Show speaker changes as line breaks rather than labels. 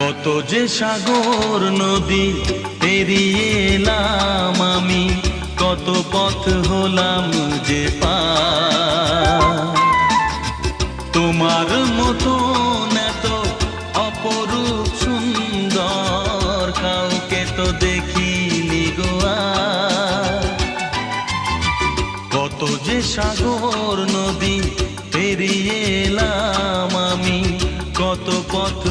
কত যে সাগর নদী পেরিয়ে এলাম আমি, কত পথ হলাম যে পার। তোমার মতো এত অপরূপ সুন্দর কাউকে তো দেখিনি গো আর। কত যে সাগর নদী পেরিয়ে এলাম আমি, কত পথ